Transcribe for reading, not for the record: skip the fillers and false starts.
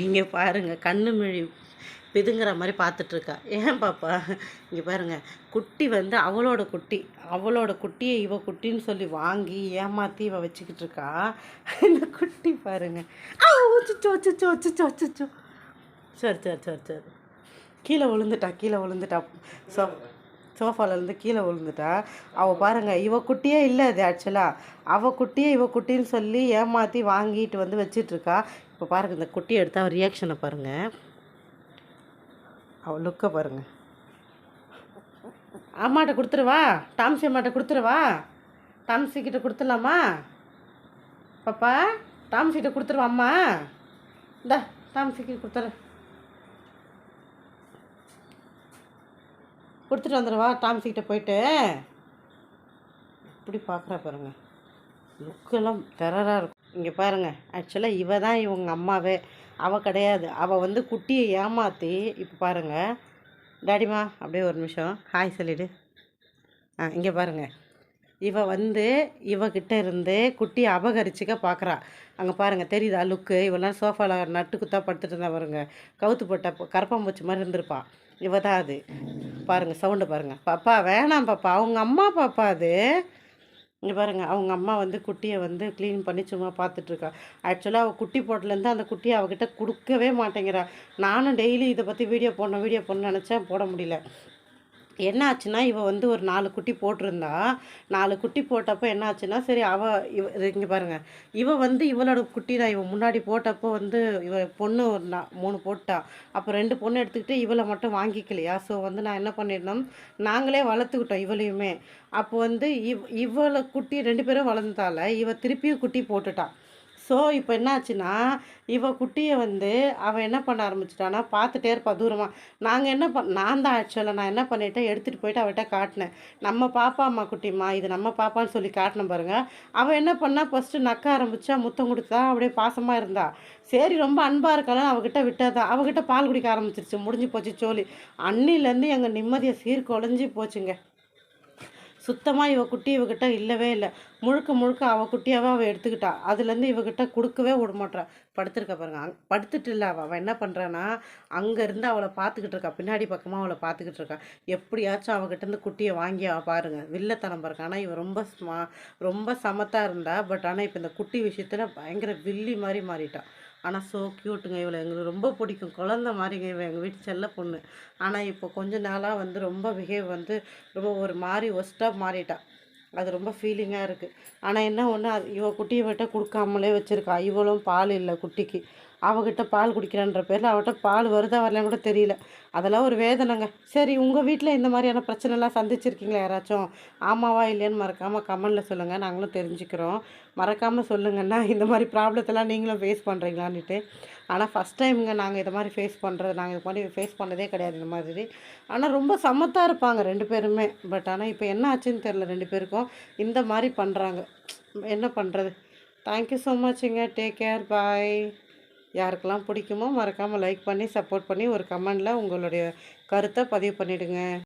இங்கே பாருங்க கண்ணு மிழி பிதுங்குற மாதிரி பார்த்துட்ருக்கா. ஏன் பாப்பா இங்கே பாருங்க, குட்டி வந்து அவளோட குட்டியை இவ குட்டின்னு சொல்லி வாங்கி ஏமாற்றி இவ வச்சுக்கிட்டு இருக்கா. இந்த குட்டி பாருங்க. அச்சோ அச்சோ அச்சோ அச்சோ. சரி சரி சரி சரி, கீழே விழுந்துட்டா. சோஃபாலேருந்து கீழே விழுந்துட்டா. அவள் பாருங்கள், இவ குட்டியே இல்லை அது ஆக்சுவலாக. அவள் குட்டியே இவ குட்டின்னு சொல்லி ஏமாற்றி வாங்கிட்டு வந்து வச்சிட்ருக்கா. இப்போ பாருங்கள், இந்த குட்டியை எடுத்தால் அவள் ரியாக்ஷனை பாருங்கள், அவள் லுக்கை பாருங்கள். அம்மாட்ட கொடுத்துருவா, டாம்சி அம்மாட்ட கொடுத்துருவா. டாம்சிக்கிட்ட கொடுத்துடலாமா பாப்பா? டாம்சிக்கிட்ட கொடுத்துருவா அம்மா. இந்தா டாம்சிக்கு கொடுத்துட்டு வந்துடுவா. டாம்சிக்கிட்ட போயிட்டு இப்படி பார்க்குறா பாருங்கள், லுக்கெல்லாம் டெரராக இருக்கும். இங்கே பாருங்கள், ஆக்சுவலாக இவ தான் இவங்க அம்மாவே, அவள் கிடையாது. அவள் வந்து குட்டியை ஏமாற்றி, இப்போ பாருங்கள் டாடிமா அப்படியே ஒரு நிமிஷம் ஹாய் சொல்லிவிடு. இங்கே பாருங்கள், இவ வந்து இவகிட்ட இருந்து குட்டியை அபகரிச்சிக்க பார்க்குறா. அங்கே பாருங்கள் தெரியுதா லுக்கு? இவெல்லாம் சோஃபாவில் நட்டு குத்தா படுத்துட்டு இருந்தா பாருங்க, கவுத்து போட்ட கரப்பாம்பூச்சி மாதிரி இருந்திருப்பான். இவ தான் அது. பாருங்கள் சவுண்டை பாருங்கள். பாப்பா வேணாம் பாப்பா, அவங்க அம்மா பாப்பா அது. இங்கே பாருங்கள், அவங்க அம்மா வந்து குட்டியை வந்து க்ளீன் பண்ணி சும்மா பார்த்துட்ருக்கா. ஆக்சுவலாக அவள் குட்டி போட்டலேருந்து அந்த குட்டியை அவகிட்ட கொடுக்கவே மாட்டேங்கிறா. நானும் டெய்லி இதை பற்றி வீடியோ போடணும்னு நினச்சேன், போட முடியல. என்ன ஆச்சுன்னா, இவள் வந்து ஒரு 4 குட்டி போட்டிருந்தா. 4 குட்டி போட்டப்போ என்ன ஆச்சுன்னா, சரி இங்கே பாருங்கள், வந்து இவளோட குட்டி தான். இவன் முன்னாடி போட்டப்போ வந்து பொண்ணு ஒரு 3 போட்டா. அப்போ 2 பொண்ணு எடுத்துக்கிட்டு இவளை மட்டும் வாங்கிக்கலையா. ஸோ வந்து நான் என்ன பண்ணியிருந்தோம், நாங்களே வளர்த்துக்கிட்டோம் இவளையுமே. அப்போ வந்து இவளை குட்டி 2 பேரும் வளர்ந்ததால இவ திருப்பியும் குட்டி போட்டுட்டான். ஸோ இப்போ என்ன ஆச்சுன்னா, இவ குட்டியை வந்து அவள் என்ன பண்ண ஆரம்பிச்சிட்டான்னா, பார்த்துட்டே இருப்பா தூரமாக. நான் தான் ஆக்சுவலாக நான் என்ன பண்ணிட்டேன், எடுத்துகிட்டு போயிட்டு அவள்கிட்ட காட்டினேன். நம்ம பாப்பா அம்மா குட்டிம்மா, இது நம்ம பாப்பான்னு சொல்லி காட்டினேன் பாருங்கள். அவள் என்ன பண்ணா, ஃபஸ்ட்டு நக்க ஆரம்பித்தா, முத்தம் கொடுத்தா, அப்படியே பாசமாக இருந்தா. சரி ரொம்ப அன்பாக இருக்கலாம், அவகிட்ட விட்டதா. அவகிட்ட பால் குடிக்க ஆரம்பிச்சிருச்சு, முடிஞ்சு போச்சு சோழி. அன்னிலேருந்து எங்கள் நிம்மதியை சீர்குலைஞ்சி போச்சுங்க. சுத்தமாக இவ குட்டி இவகிட்ட இல்லவே இல்லை. முழுக்க அவள் குட்டியாகவே அவள் எடுத்துக்கிட்டா. அதுலேருந்து இவகிட்ட கொடுக்கவே விட மாட்டா. படுத்துருக்கா பாருங்க, படுத்துட்டு இல்லை அவள் என்ன பண்ணுறான்னா, அங்கேருந்து அவளை பார்த்துக்கிட்டு இருக்கா, பின்னாடி பக்கமாக அவளை பார்த்துக்கிட்டு இருக்கா. எப்படியாச்சும் அவகிட்டேருந்து குட்டியை வாங்கி அவள் பாருங்கள், வில்லத்தனம் பாருங்க. ஆனால் இவன் ரொம்ப சமத்தாக இருந்தா. பட் ஆனால் இப்போ இந்த குட்டி விஷயத்தில் பயங்கர வில்லி மாதிரி மாறிட்டான். ஆனால் ஸோ க்யூட்டுங்க, இவளை எங்களுக்கு ரொம்ப பிடிக்கும், குழந்த மாதிரிங்க இவன், எங்கள் வீட்டு செல்ல பொண்ணு. ஆனால் இப்போ கொஞ்ச நாளாக வந்து ரொம்ப பிஹேவ் வந்து ரொம்ப ஒரு மாதிரி ஒஸ்ட்டாக மாறிட்டாள். அது ரொம்ப ஃபீலிங்காக இருக்குது. ஆனால் என்ன ஒன்று, இவள் குட்டியை விட்ட கொடுக்காமலே வச்சுருக்கா. இவளும் பால் இல்லை குட்டிக்கு. அவகிட்ட பால் குடிக்கிறான்ற பேரில் அவகிட்ட பால் வருதா வரலன்னு கூட தெரியல. அதெல்லாம் ஒரு வேதனைங்க. சரி, உங்கள் வீட்டில் இந்த மாதிரியான பிரச்சனைலாம் சந்திச்சிருக்கீங்களா யாராச்சும்? ஆமாவா இல்லையான்னு மறக்காமல் கமெண்டில் சொல்லுங்கள், நாங்களும் தெரிஞ்சுக்கிறோம். மறக்காமல் சொல்லுங்கன்னா, இந்த மாதிரி ப்ராப்ளத்தெல்லாம் நீங்களும் ஃபேஸ் பண்ணுறீங்களான்னுட்டு. ஆனால் ஃபஸ்ட் டைமுங்க நாங்கள் இது மாதிரி நாங்கள் இது மாதிரி ஃபேஸ் பண்ணதே கிடையாது இந்த மாதிரி. ஆனால் ரொம்ப சமத்தாக இருப்பாங்க 2 பேருமே. பட் ஆனால் இப்போ என்ன ஆச்சுன்னு தெரில, 2 பேருக்கும் இந்த மாதிரி பண்ணுறாங்க. என்ன பண்ணுறது? தேங்க்யூ ஸோ மச்சுங்க. Take care, bye. யாருக்கெல்லாம் பிடிக்குமோ மறக்காமல் லைக் பண்ணி சப்போர்ட் பண்ணி ஒரு கமெண்டில் உங்களுடைய கருத்தை பதிவு பண்ணிவிடுங்க.